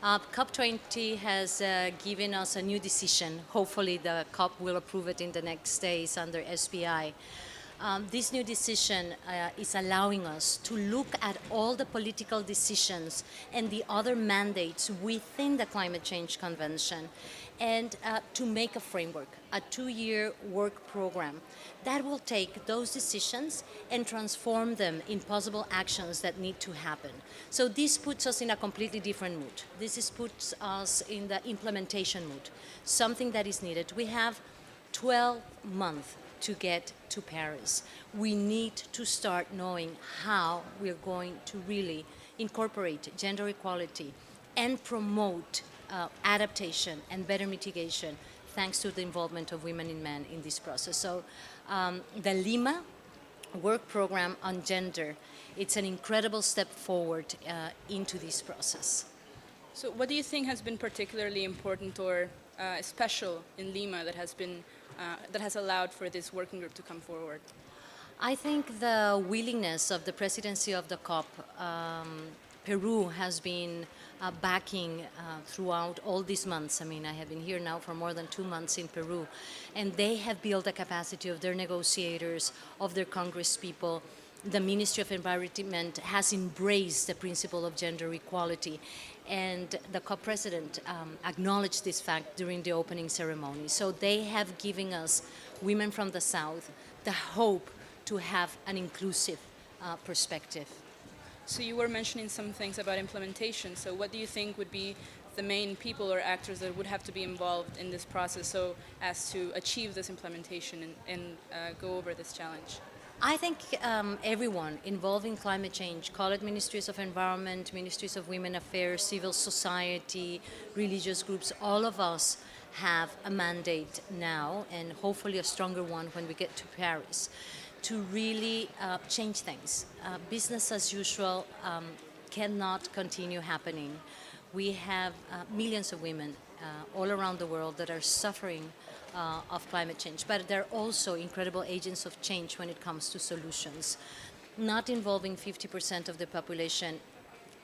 COP20 has given us a new decision. Hopefully the COP will approve it in the next days under SPI. This new decision is allowing us to look at all the political decisions and the other mandates within the Climate Change Convention and to make a framework, a 2-year work program that will take those decisions and transform them in possible actions that need to happen. So this puts us in a completely different mood. Puts us in the implementation mood, something that is needed. We have 12 months to get to Paris. We need to start knowing how we're going to really incorporate gender equality and promote adaptation and better mitigation thanks to the involvement of women and men in this process. So the Lima work program on gender, it's an incredible step forward into this process. So what do you think has been particularly important or special in Lima that has allowed for this working group to come forward? I think the willingness of the presidency of the COP, Peru has been backing throughout all these months. I mean, I have been here now for more than 2 months in Peru, and they have built the capacity of their negotiators, of their congresspeople. The Ministry of Environment has embraced the principle of gender equality, and the COP president acknowledged this fact during the opening ceremony. So they have given us, women from the South, the hope to have an inclusive perspective. So you were mentioning some things about implementation. So what do you think would be the main people or actors that would have to be involved in this process so as to achieve this implementation and go over this challenge? I think everyone involved in climate change, call it ministries of environment, ministries of women affairs, civil society, religious groups, all of us have a mandate now, and hopefully a stronger one when we get to Paris, to really change things. Business as usual cannot continue happening. We have millions of women all around the world that are suffering of climate change, but they're also incredible agents of change when it comes to solutions. Not involving 50% of the population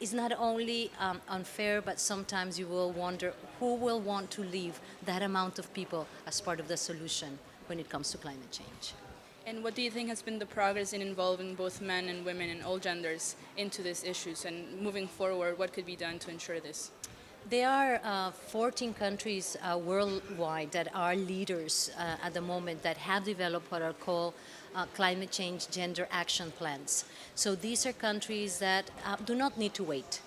is not only unfair, but sometimes you will wonder who will want to leave that amount of people as part of the solution when it comes to climate change. And what do you think has been the progress in involving both men and women and all genders into these issues, and moving forward, what could be done to ensure this? There are 14 countries worldwide that are leaders at the moment that have developed what are called climate change gender action plans. So these are countries that do not need to wait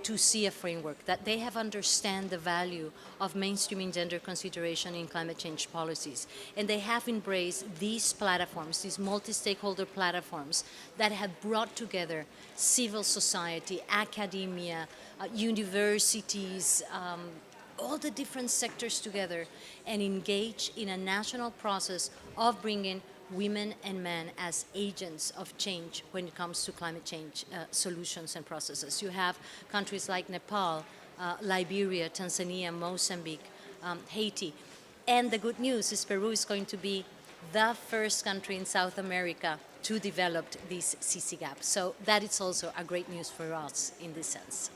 to see a framework, that they have understand the value of mainstreaming gender consideration in climate change policies. And they have embraced these platforms, these multi-stakeholder platforms that have brought together civil society, academia, universities, all the different sectors together, and engage in a national process of bringing women and men as agents of change when it comes to climate change solutions and processes. You have countries like Nepal, Liberia, Tanzania, Mozambique, Haiti. And the good news is Peru is going to be the first country in South America to develop this CC gap. So that is also a great news for us in this sense.